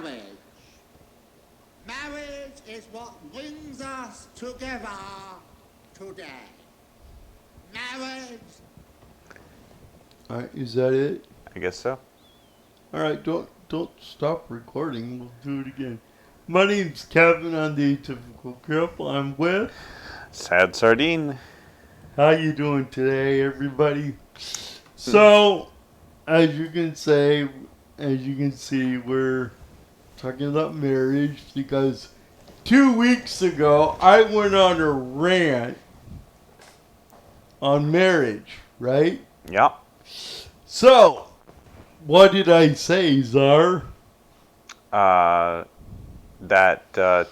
marriage. Marriage is what brings us together today. Marriage. All right, is that it? I guess so. All right, don't stop recording. We'll do it again. My name's Kevin. I'm the Atypical Couple. I'm with. Sad Sardine. How you doing today, everybody? So, as you can see, we're talking about marriage because 2 weeks ago I went on a rant on marriage, right? Yeah. So, what did I say, Czar? That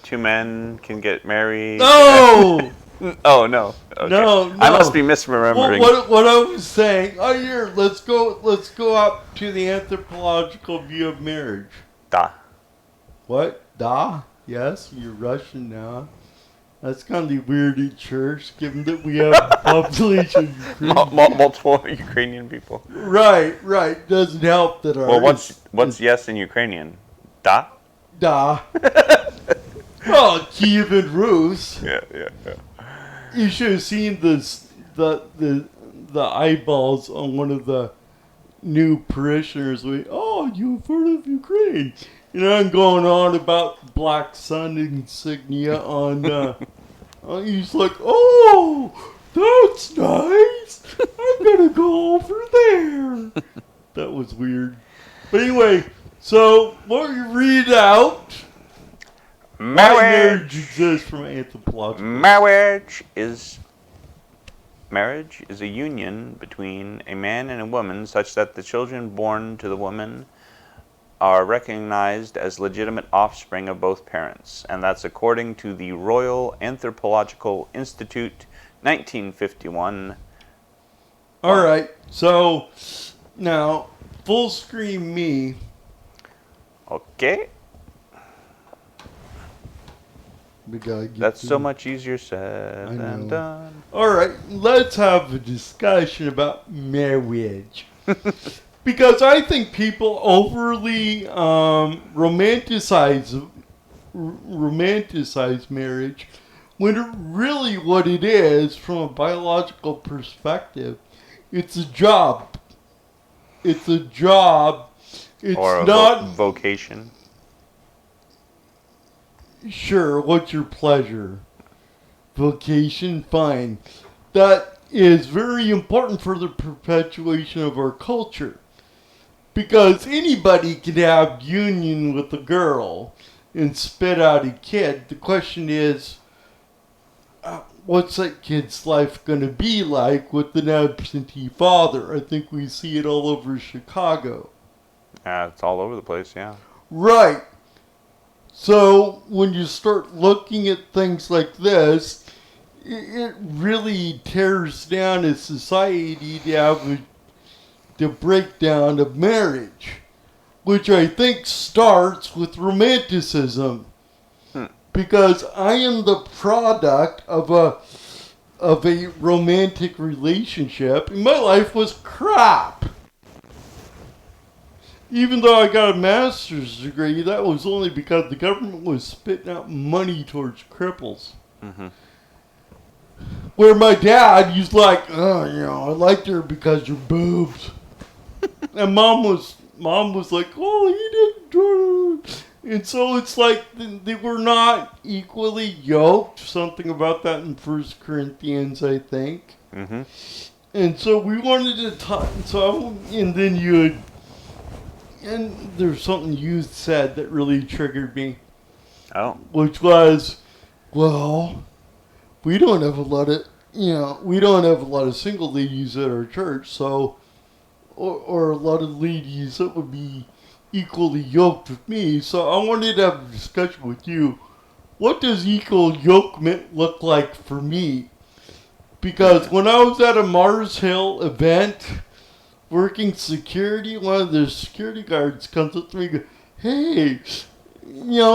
two men can get married. No! Oh no. Okay. No. I must be misremembering. What I was saying. Oh, here, let's go up to the anthropological view of marriage. Da. What? Da? Yes, you're Russian now. That's kind of weird in church, given that we have a population of Ukrainian. Multiple Ukrainian people. Right. Doesn't help that our... Well, what's yes in Ukrainian? Da? Da. Oh, Kiev and Rus. Yeah. You should have seen the eyeballs on one of the new parishioners. You've heard of Ukraine. I'm going on about Black Sun insignia on... he's like, oh, that's nice. I'm going to go over there. That was weird. But anyway, so what we read out... Marriage exists from anthropological. Marriage is a union between a man and a woman such that the children born to the woman are recognized as legitimate offspring of both parents. And that's according to the Royal Anthropological Institute, 1951. All right. So, now, full screen me. Okay. That's so much easier said than done. All right, let's have a discussion about marriage. Because I think people overly romanticize marriage when really what it is from a biological perspective, it's a job. It's a job. It's or a not vocation. Sure, what's your pleasure? Vocation, fine. That is very important for the perpetuation of our culture. Because anybody can have union with a girl and spit out a kid. The question is, what's that kid's life going to be like with an absentee father? I think we see it all over Chicago. It's all over the place, yeah. Right. So when you start looking at things like this, it really tears down a society to have the breakdown of marriage, which I think starts with romanticism. Because I am the product of a romantic relationship, and my life was crap. Even though I got a master's degree, that was only because the government was spitting out money towards cripples. Mm-hmm. Where my dad, he's like, I liked her because your boobs. And mom was like, oh, you didn't. And so it's like they were not equally yoked. Something about that in 1 Corinthians, I think. Mm-hmm. And so we wanted to talk. And there's something you said that really triggered me. Oh. Which was, we don't have a lot of single ladies at our church, so, or a lot of ladies that would be equally yoked with me. So I wanted to have a discussion with you. What does equal yokement look like for me? Because when I was at a Mars Hill event, working security, one of the security guards comes up to me and goes, hey,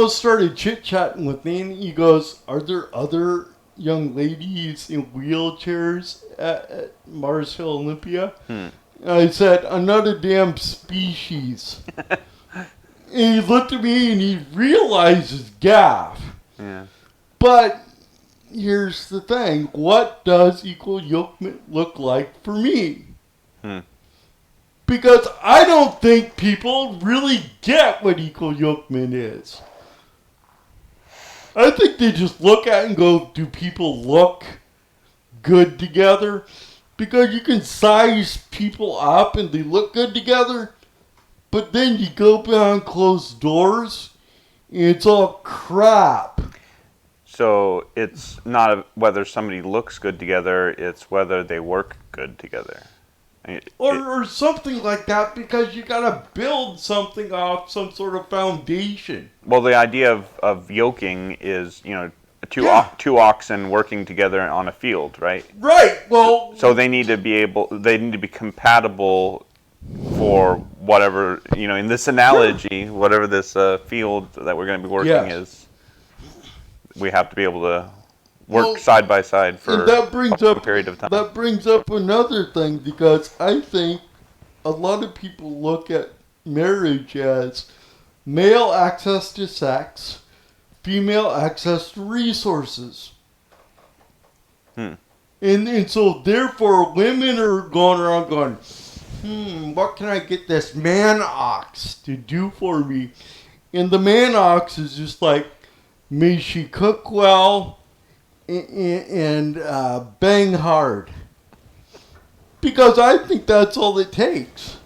started chit-chatting with me, and he goes, are there other young ladies in wheelchairs at Mars Hill Olympia? And I said, I'm not a damn species. And he looked at me and he realized his gaffe. Yeah. But here's the thing. What does equal yokement look like for me? Because I don't think people really get what equal yokement is. I think they just look at it and go, do people look good together? Because you can size people up and they look good together, but then you go behind closed doors and it's all crap. So it's not whether somebody looks good together, it's whether they work good together. Or something like that, because you gotta build something off some sort of foundation. Well, the idea of yoking is, two oxen working together on a field, right? Right. Well, so they need to be compatible for whatever, in this analogy, whatever this field that we're going to be working is. We have to be able to work side by side for a period of time. That brings up another thing, because I think a lot of people look at marriage as male access to sex, female access to resources. And so therefore women are going around going, what can I get this man ox to do for me? And the man ox is just like, may she cook well, and bang hard. Because I think that's all it takes.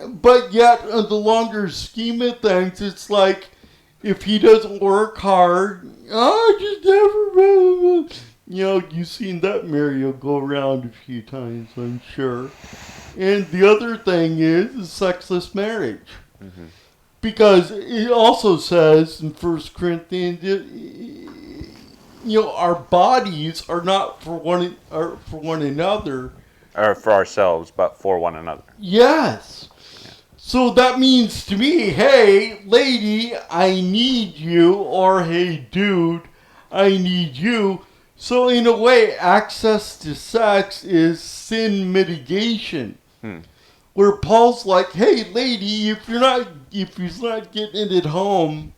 But yet, in the longer scheme of things, it's like, if he doesn't work hard, just never... you've seen that Mario go around a few times, I'm sure. And the other thing is Sexless Marriage. Mm-hmm. Because it also says in 1 Corinthians... our bodies are not for one another. Or for ourselves, but for one another. Yes. Yeah. So that means to me, hey, lady, I need you, or hey, dude, I need you. So in a way, access to sex is sin mitigation. Where Paul's like, hey, lady, if he's not getting it at home,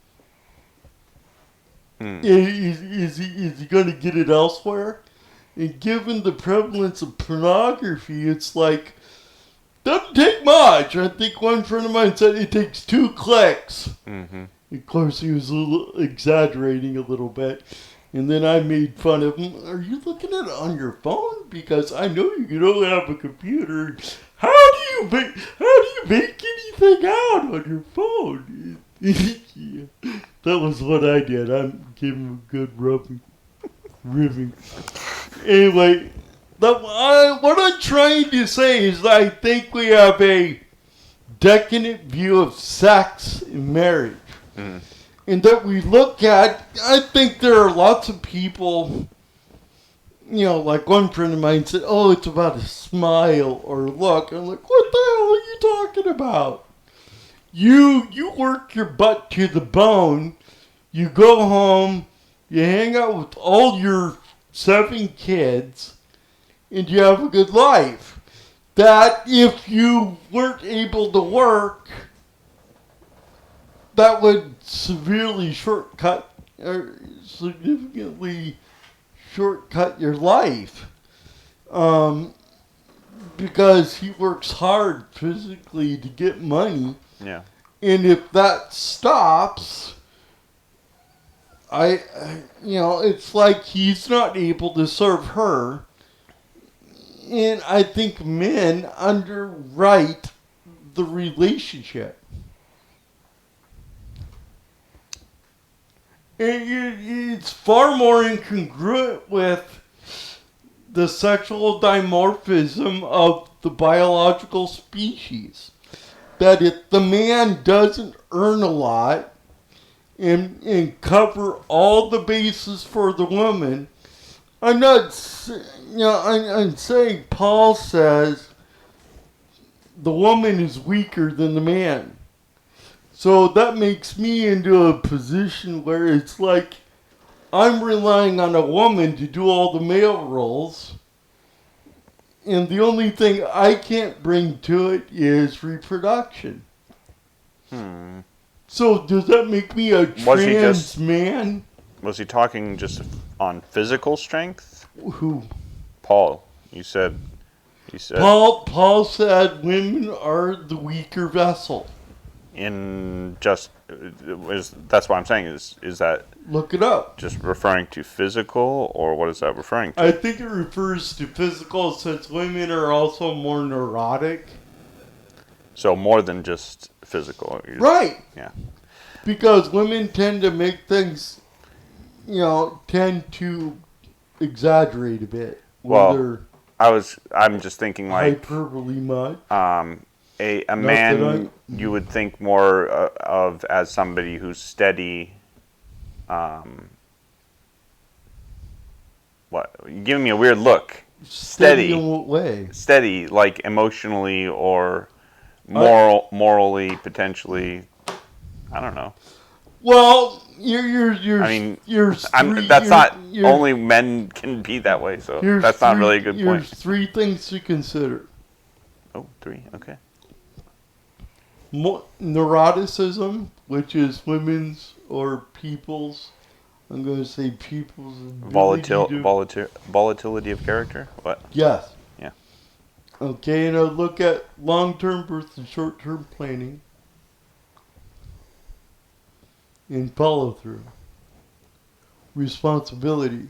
is he going to get it elsewhere? And given the prevalence of pornography, it's like, doesn't take much. I think one friend of mine said it takes 2 clicks. Mm-hmm. Of course, he was exaggerating a little bit. And then I made fun of him. Are you looking at it on your phone? Because I know you don't have a computer. How do you make anything out on your phone? Yeah. That was what I did. I gave him a good ribbing. Anyway, what I'm trying to say is I think we have a decadent view of sex in marriage. And that we look at, I think there are lots of people, like one friend of mine said, it's about a smile or look. I'm like, what the hell are you talking about? You work your butt to the bone, you go home, you hang out with all your 7 kids, and you have a good life. That if you weren't able to work, that would significantly shortcut your life. Because he works hard physically to get money. Yeah. And if that stops, it's like he's not able to serve her. And I think men underwrite the relationship. It's far more incongruent with the sexual dimorphism of the biological species. That if the man doesn't earn a lot and cover all the bases for the woman, I'm saying Paul says the woman is weaker than the man. So that makes me into a position where it's like I'm relying on a woman to do all the male roles. And the only thing I can't bring to it is reproduction. So does that make me a Was he trans just- man? Was he talking just on physical strength? Who? Paul, you said. Paul said women are the weaker vessel. That's what I'm saying. Is that Look it up. just referring to physical, or what is that referring to? I think it refers to physical since women are also more neurotic. So more than just physical. Right. Yeah. Because women tend to make things, tend to exaggerate a bit. Well, I'm just thinking like hyperbole much. a man you would think more of as somebody who's steady. What? You're giving me a weird look. Steady in what way? Steady, like emotionally or morally, potentially. I don't know. Well, only men can be that way, so that's not really a good point. Here's three things to consider. Oh, 3, okay. Neuroticism, which is women's or people's, I'm going to say people's Volatility of character? What? Yes. Yeah. Okay, and I'll look at long-term versus short-term planning and follow-through. Responsibility.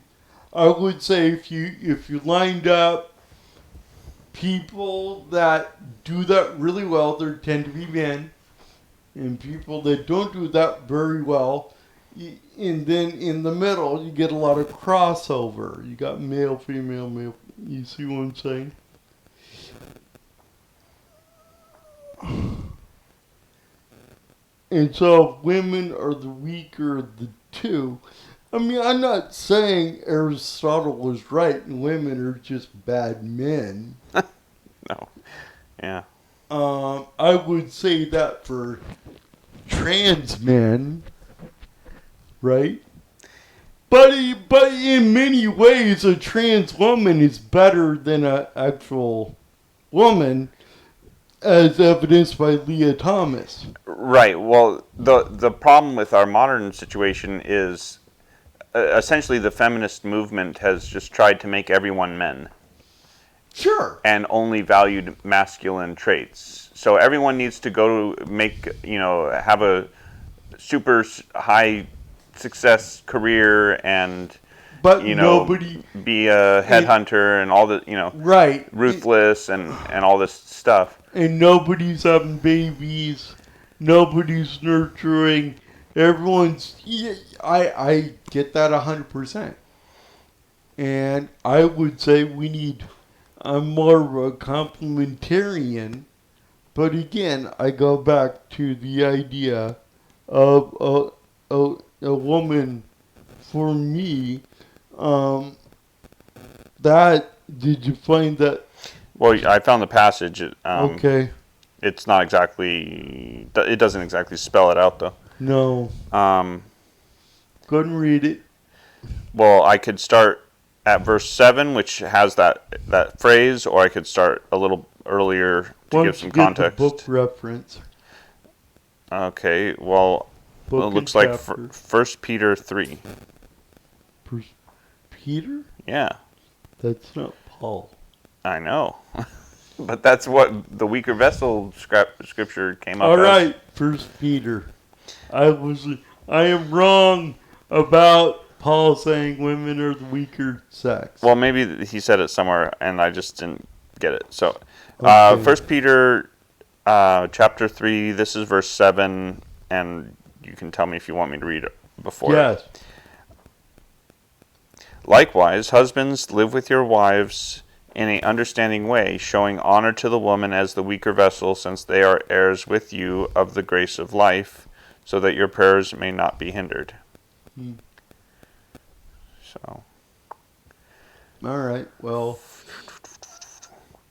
I would say if you lined up people that do that really well, there tend to be men, and people that don't do that very well, and then in the middle you get a lot of crossover. You got male, female, male. You see what I'm saying? And so if women are the weaker of the two, I mean, I'm not saying Aristotle was right and women are just bad men. No. Yeah. I would say that for trans men, right? But in many ways, a trans woman is better than an actual woman, as evidenced by Leah Thomas. Right. Well, the problem with our modern situation is essentially the feminist movement has just tried to make everyone men. Sure. And only valued masculine traits. So everyone needs to go to have a super high success career and nobody be a headhunter and all the right, ruthless and all this stuff. And nobody's having babies, nobody's nurturing. Everyone's. I get that 100%. And I would say we need. I'm more of a complementarian, but again, I go back to the idea of a woman. For me, did you find that? Well, I found the passage. Okay. It's not exactly. It doesn't exactly spell it out though. No. Go ahead and read it. Well, I could start at verse 7, which has that phrase, or I could start a little earlier to give some context. The book reference. Okay, well, it looks like 1 Peter 3. Peter? Yeah. That's not Paul. I know. But that's what the weaker vessel scripture came up All as. right, 1 Peter. I am wrong about Paul saying women are the weaker sex. Well, maybe he said it somewhere, and I just didn't get it. So, Okay. 1 Peter chapter 3, this is verse 7, and you can tell me if you want me to read it before. Yes. Likewise, husbands, live with your wives in an understanding way, showing honor to the woman as the weaker vessel, since they are heirs with you of the grace of life, so that your prayers may not be hindered. So. All right, well,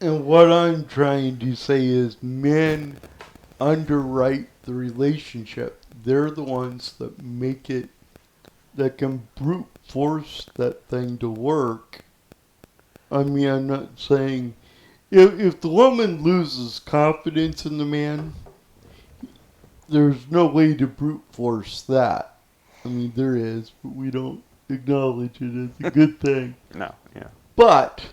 and what I'm trying to say is men underwrite the relationship. They're the ones that make it, that can brute force that thing to work. I mean, I'm not saying, if the woman loses confidence in the man, there's no way to brute force that. I mean, there is, but we don't acknowledge it as a good thing. No, yeah. But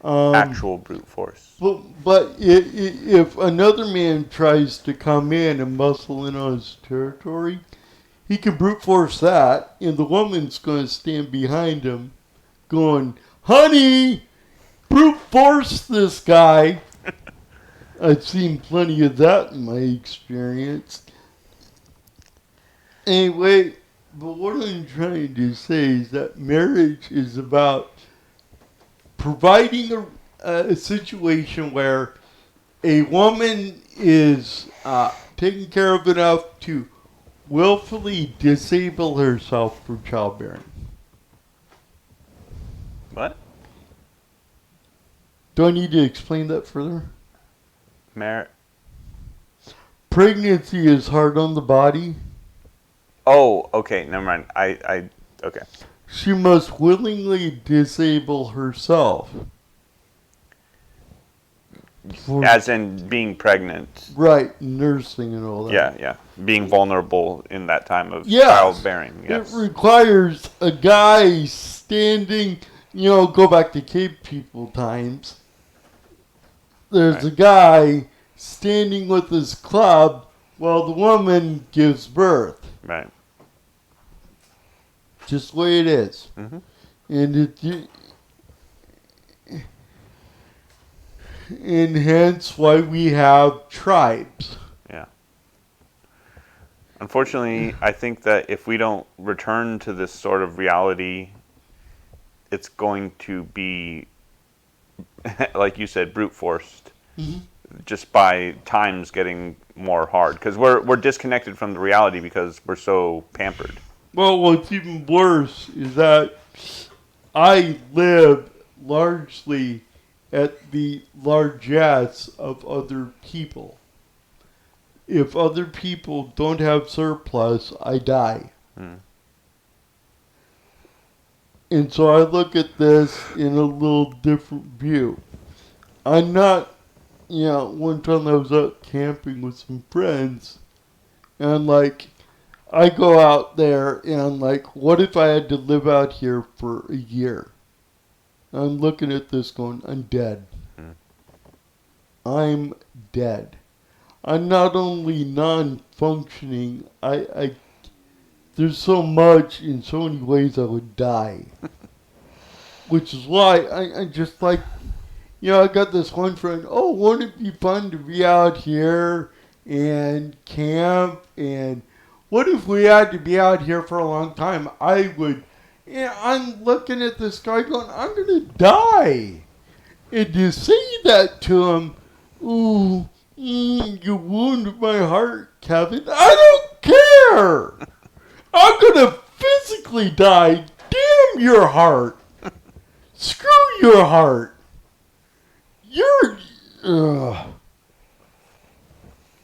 Actual brute force. but if another man tries to come in and muscle in on his territory, he can brute force that, and the woman's going to stand behind him, going, "Honey, brute force this guy." I've seen plenty of that in my experience. Anyway, but what I'm trying to say is that marriage is about providing a situation where a woman is taken care of enough to willfully disable herself for childbearing. What? Do I need to explain that further? Pregnancy is hard on the body. Oh, okay, never mind. Okay. She must willingly disable herself. As in being pregnant. Right, nursing and all that. Yeah. Being vulnerable in that time of Yes. childbearing. Yes. It requires a guy standing, go back to cave people times. There's Right. a guy standing with his club while the woman gives birth. Right. Just the way it is. Mm-hmm. And hence why we have tribes. Yeah. Unfortunately, I think that if we don't return to this sort of reality, it's going to be, like you said, brute forced. Mm-hmm. Just by times getting more hard. Because we're disconnected from the reality because we're so pampered. Well, what's even worse is that I live largely at the largesse of other people. If other people don't have surplus, I die. And so I look at this in a little different view. I'm not, one time I was out camping with some friends, and I go out there and what if I had to live out here for a year? I'm looking at this going, I'm dead. I'm dead. I'm not only non-functioning, there's so much in so many ways I would die. Which is why I just I got this one friend, wouldn't it be fun to be out here and camp, and what if we had to be out here for a long time? I'm looking at this guy going, I'm going to die. And to say that to him, ooh, you wounded my heart, Kevin. I don't care. I'm going to physically die. Damn your heart. Screw your heart.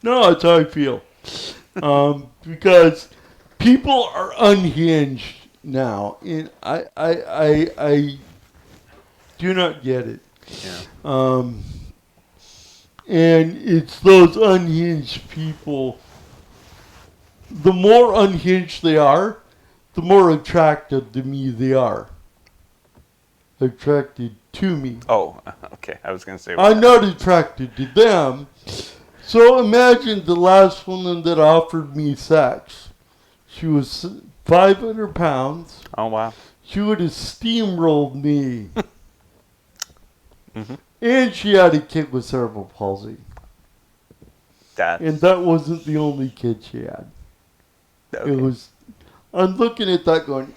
No, that's how I feel. Because people are unhinged now, and I do not get it. Yeah. And it's those unhinged people. The more unhinged they are, the more attractive to me they are. Attracted to me. Oh, okay. I was going to say. I'm not attracted to them. So imagine the last woman that offered me sex. She was 500 pounds. Oh, wow. She would have steamrolled me. And she had a kid with cerebral palsy. And that wasn't the only kid she had. Okay. It was. I'm looking at that going,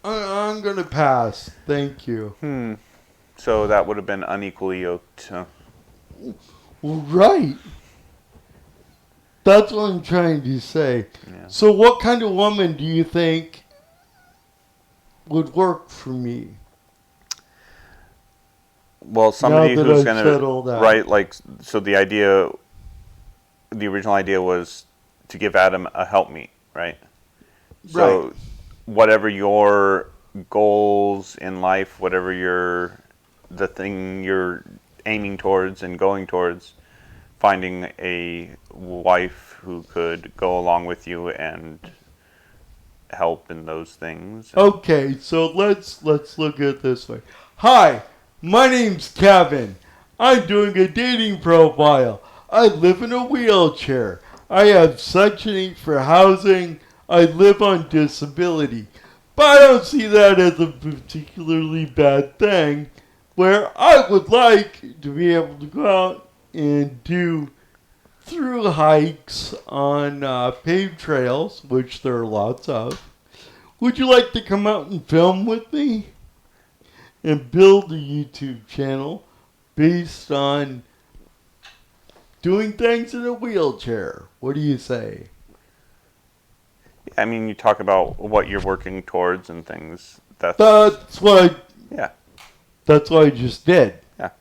I'm going to pass. Thank you. So that would have been unequally yoked. Huh? Well, right. That's what I'm trying to say. Yeah. So what kind of woman do you think would work for me? Well, somebody who's going to so the original idea was to give Adam a helpmeet, right? So whatever your goals in life, whatever the thing you're aiming towards and going towards, finding a wife who could go along with you and help in those things. Okay, so let's look at it this way. Hi, my name's Kevin. I'm doing a dating profile. I live in a wheelchair. I have Section 8 for housing. I live on disability. But I don't see that as a particularly bad thing, where I would like to be able to go out and do through hikes on paved trails, which there are lots of. Would you like to come out and film with me and build a YouTube channel based on doing things in a wheelchair? What do you say? I mean, you talk about what you're working towards and things. That's what I just did. Yeah.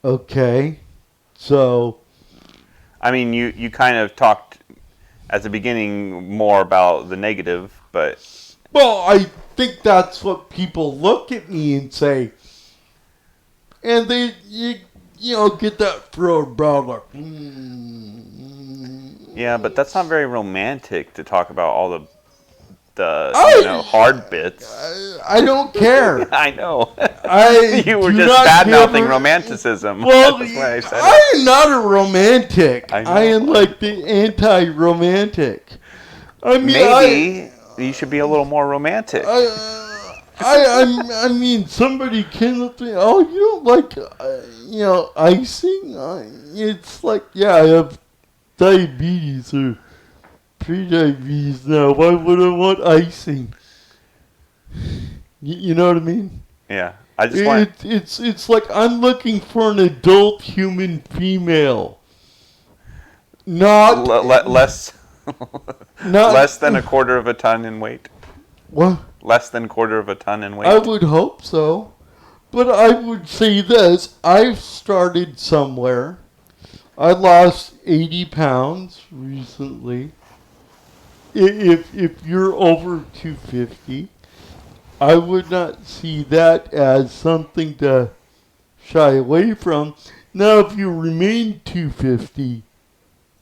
Okay. So, I mean, you kind of talked at the beginning more about the negative, but... Well, I think that's what people look at me and say. And they, you get that furrowed brow like, Yeah, but that's not very romantic to talk about all the hard bits. I don't care. I know. You were do just not bad-mouthing care romanticism. Well, That's why I said it. I am not a romantic. I know. I am like the anti-romantic. I mean, Maybe you should be a little more romantic. I mean, somebody came up to me, oh, you don't like, icing? It's like, yeah, I have diabetes or pre-diabetes now. Why would I want icing? You know what I mean? Yeah. I just want... It's like I'm looking for an adult human female. Not... less... not less than a quarter of a ton in weight. What? Less than quarter of a ton in weight. I would hope so. But I would say this. I've started somewhere. I lost 80 pounds recently. If you're over 250, I would not see that as something to shy away from. Now, if you remain 250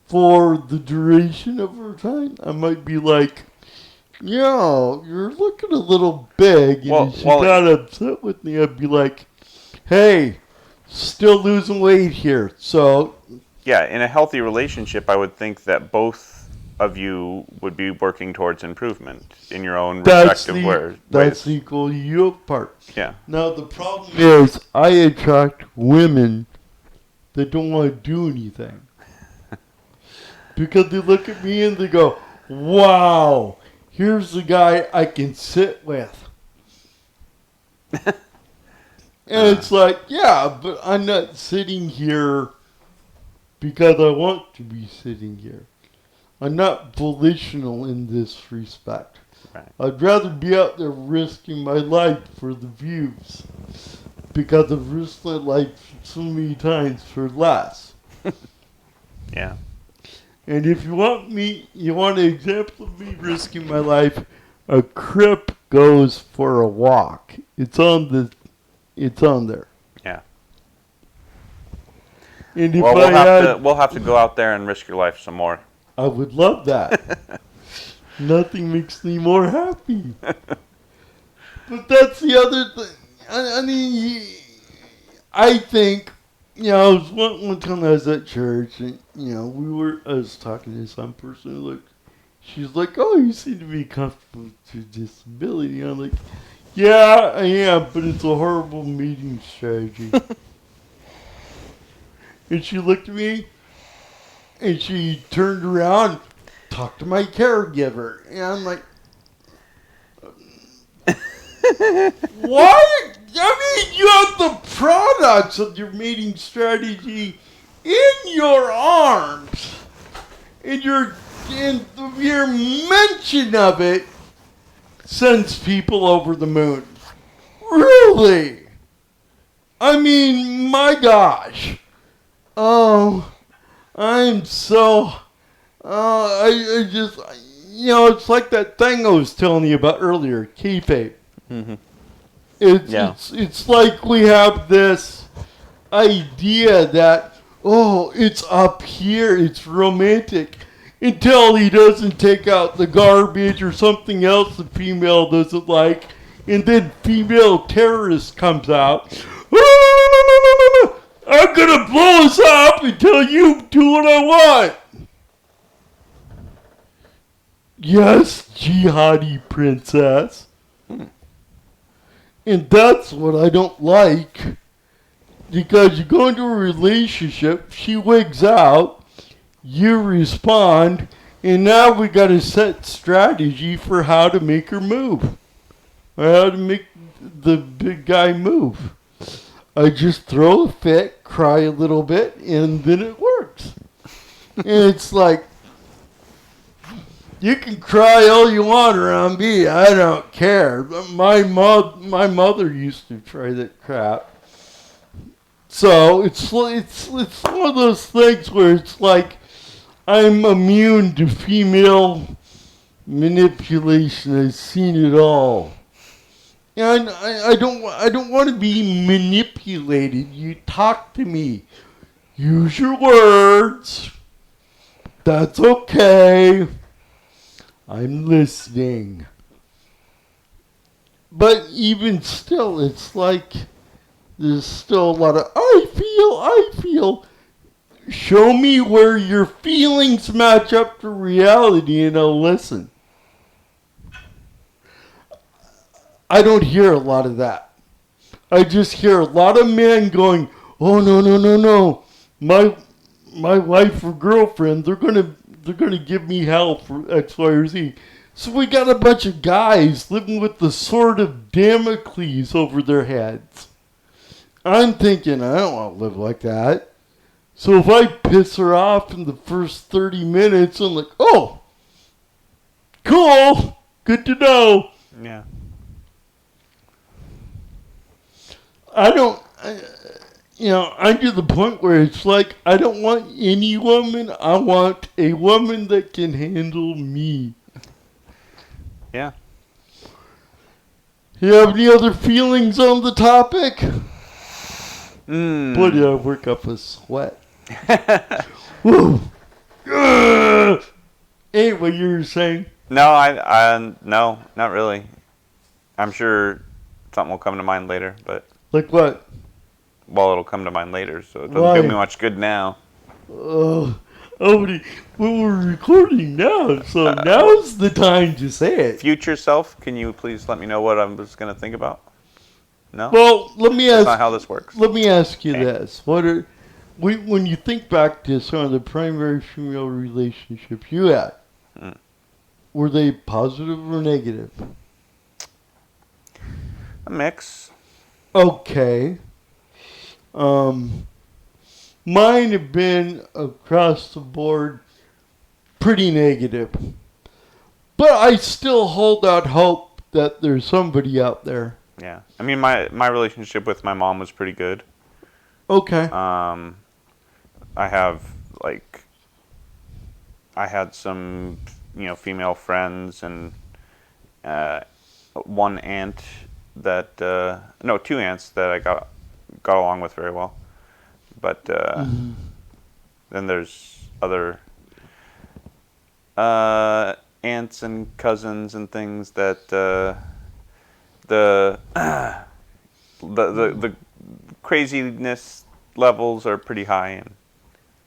for the duration of our time, I might be like, you're looking a little big, and if you got upset with me, I'd be like, hey, still losing weight here. So, yeah, in a healthy relationship, I would think that both of you would be working towards improvement in your own respective ways. That's the equal yoke part. Yeah. Now, the problem is I attract women that don't want to do anything. Because they look at me and they go, wow, here's the guy I can sit with. And it's like, yeah, but I'm not sitting here because I want to be sitting here. I'm not volitional in this respect. Right. I'd rather be out there risking my life for the views. Because I've risked my life so many times for less. Yeah. And if you want an example of me risking my life, a crip goes for a walk. It's on there. Yeah. And if we'll have to go out there and risk your life some more. I would love that. Nothing makes me more happy. But that's the other thing. I mean, I think, one time I was at church, and, I was talking to some person who she's like, oh, you seem to be comfortable with your disability. And I'm like, yeah, I am, but it's a horrible meeting strategy. And she looked at me, and she turned around, talked to my caregiver, and I'm like, what? I mean, you have the products of your mating strategy in your arms, and your mention of it sends people over the moon. Really? I mean, my gosh. Oh, I'm so... I just... it's like that thing I was telling you about earlier, kayfabe. Mm-hmm. It's like we have this idea that oh, it's up here, it's romantic. Until he doesn't take out the garbage or something else the female doesn't like. And then female terrorist comes out. I'm gonna blow us up until you do what I want. Yes, jihadi princess. And that's what I don't like. Because you go into a relationship, she wigs out, you respond, and now we got to set strategy for how to make her move. Or how to make the big guy move. I just throw a fit, cry a little bit, and then it works. And it's like, you can cry all you want around me. I don't care. My mother used to try that crap. So it's one of those things where it's like I'm immune to female manipulation. I've seen it all. And I don't want to be manipulated. You talk to me. Use your words. That's okay. I'm listening. But even still, it's like there's still a lot of, I feel. Show me where your feelings match up to reality and I'll listen. I don't hear a lot of that. I just hear a lot of men going, oh, no. My wife or girlfriend, they're gonna give me hell for X, Y, or Z. So we got a bunch of guys living with the sword of Damocles over their heads. I'm thinking, I don't want to live like that. So if I piss her off in the first 30 minutes, I'm like, oh, cool, good to know. Yeah. I'm to the point where it's like, I don't want any woman. I want a woman that can handle me. Yeah. You have any other feelings on the topic? Boy, did I work up a sweat. Woo. Anyway, you were saying? No, no, not really. I'm sure something will come to mind later, but... Like what? Well, it'll come to mind later, so it doesn't do me much good now. We were recording now, so now's the time to say it. Future self, can you please let me know what I was going to think about? No? Well, let me ask. That's not how this works. Let me ask you this: when you think back to some of the primary female relationships you had, were they positive or negative? A mix. Okay. Mine have been across the board pretty negative. But I still hold out hope that there's somebody out there. Yeah. I mean, my relationship with my mom was pretty good. Okay. I had some, female friends and one aunt that, two aunts that I got along with very well. But then there's other aunts and cousins and things that the craziness levels are pretty high,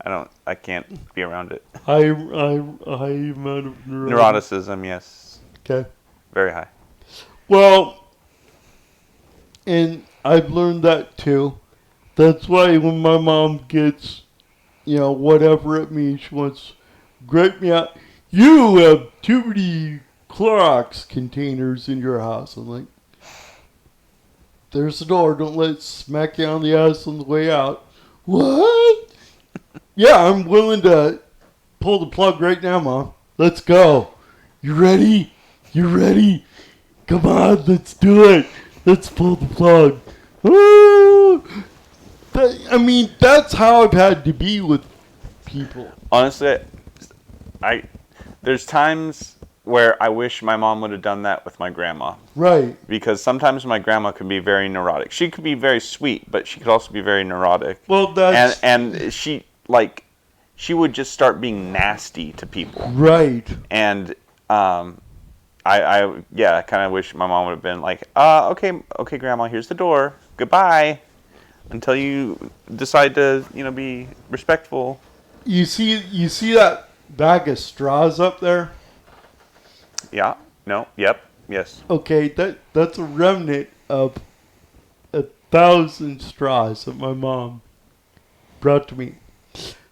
and I can't be around it. High amount of Neuroticism, yes. Okay. Very high. Well, and I've learned that too. That's why when my mom gets, whatever at me, she wants to grape me out. You have too many Clorox containers in your house. I'm like, there's the door. Don't let it smack you on the ass on the way out. What? Yeah, I'm willing to pull the plug right now, Mom. Let's go. You ready? You ready? Come on, let's do it. Let's pull the plug. Woo! That's how I've had to be with people. Honestly, there's times where I wish my mom would have done that with my grandma. Right. Because sometimes my grandma could be very neurotic. She could be very sweet, but she could also be very neurotic. Well, that's... And she, like, she would just start being nasty to people. Right. And I kind of wish my mom would have been like, okay, grandma, here's the door. Goodbye. Until you decide to, be respectful. You see that bag of straws up there? Yeah. No. Yep. Yes. Okay, that's a remnant of 1,000 straws that my mom brought to me.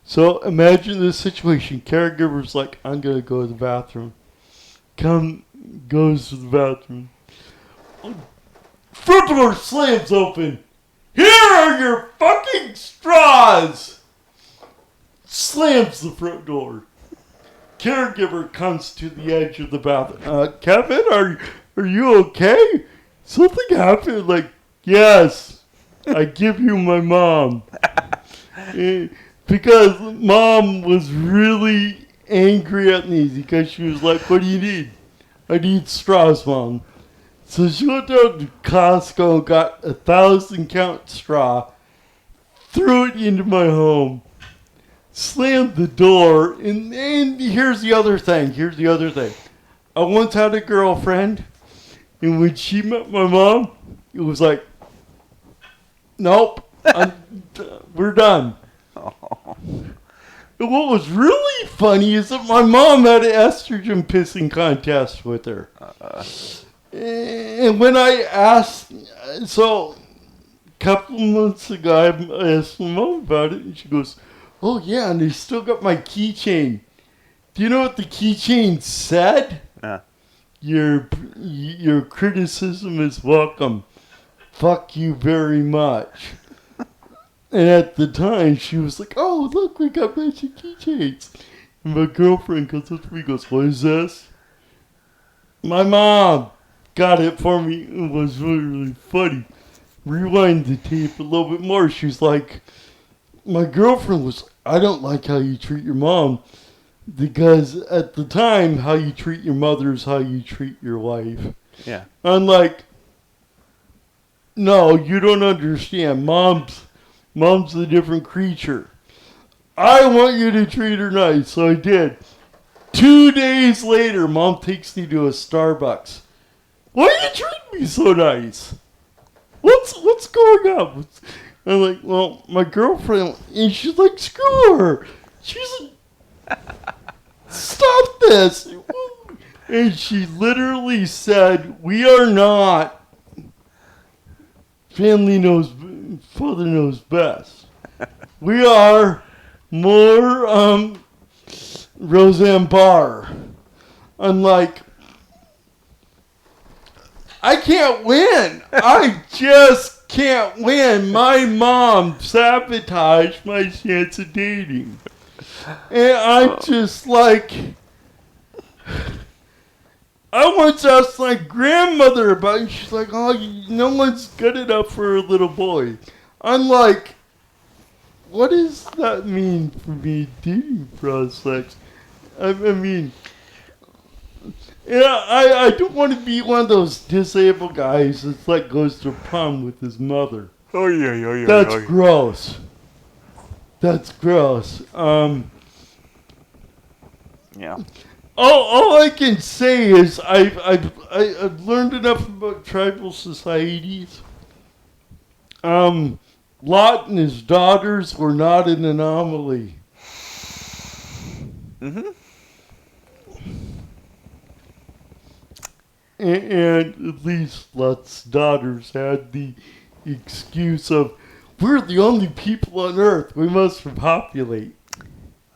So imagine this situation. Caregiver's like, I'm going to go to the bathroom. Goes to the bathroom. Front door slams open. Here are your fucking straws! Slams the front door. Caregiver comes to the edge of the bathroom. Kevin, are you okay? Something happened. Like, yes, I give you my mom. Because mom was really angry at me because she was like, what do you need? I need straws, mom. So she went down to Costco, got 1,000 count straw, threw it into my home, slammed the door, and here's the other thing. I once had a girlfriend, and when she met my mom, it was like, nope, we're done. And what was really funny is that my mom had an estrogen pissing contest with her. And when I asked, so a couple months ago, I asked my mom about it, and she goes, oh yeah, and they still got my keychain. Do you know what the keychain said? Your criticism is welcome. Fuck you very much. And at the time, she was like, oh, look, we got matching keychains. And my girlfriend comes up to me and goes, what is this? My mom got it for me. It was really, really funny. Rewind the tape a little bit more. She's like, my girlfriend was, I don't like how you treat your mom. Because at the time, how you treat your mother is how you treat your wife. Yeah. I'm like, no, you don't understand. Mom's a different creature. I want you to treat her nice, so I did. 2 days later, mom takes me to a Starbucks. Why are you treating me so nice? What's going on? I'm like, well, my girlfriend, and she's like, screw her. She's like, stop this. And she literally said, we are not. Father knows best. We are more Roseanne Barr. I'm like, I can't win. I just can't win. My mom sabotaged my chance of dating. And I'm just like, I once asked my grandmother about it, and she's like, oh, no one's good enough for a little boy. I'm like, what does that mean for me dating prospects? I mean, yeah, I don't want to be one of those disabled guys that's like goes to prom with his mother. Oh, yeah. That's gross. That's gross. Yeah. All I can say is I've learned enough about tribal societies. Lot and his daughters were not an anomaly. Mm-hmm. And at least Lot's daughters had the excuse of, we're the only people on Earth, we must repopulate.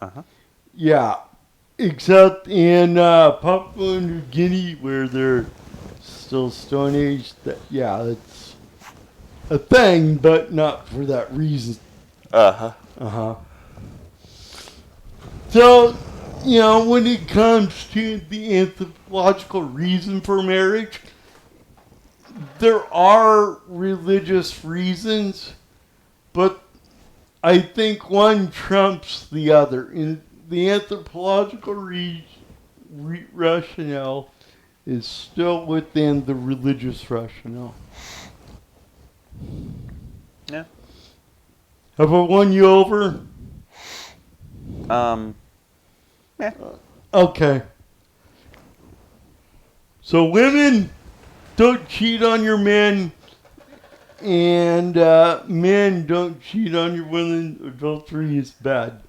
Uh-huh. Yeah. Except in Papua New Guinea, where they're still Stone Age. It's a thing, but not for that reason. Uh-huh. So, when it comes to the anthropological reason for marriage, there are religious reasons, but I think one trumps the other. In the anthropological rationale is still within the religious rationale. Yeah. Have I won you over? Yeah. Okay. So women, don't cheat on your men, and men, don't cheat on your women. Adultery is bad.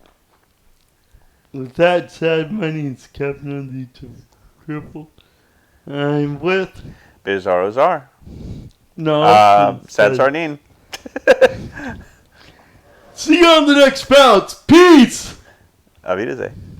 With that said, my name's Captain Undeed Crippled. I'm with... Bizarro Czar. No. Sad Sardine. See you on the next bounce. Peace! Auf Wiedersehen.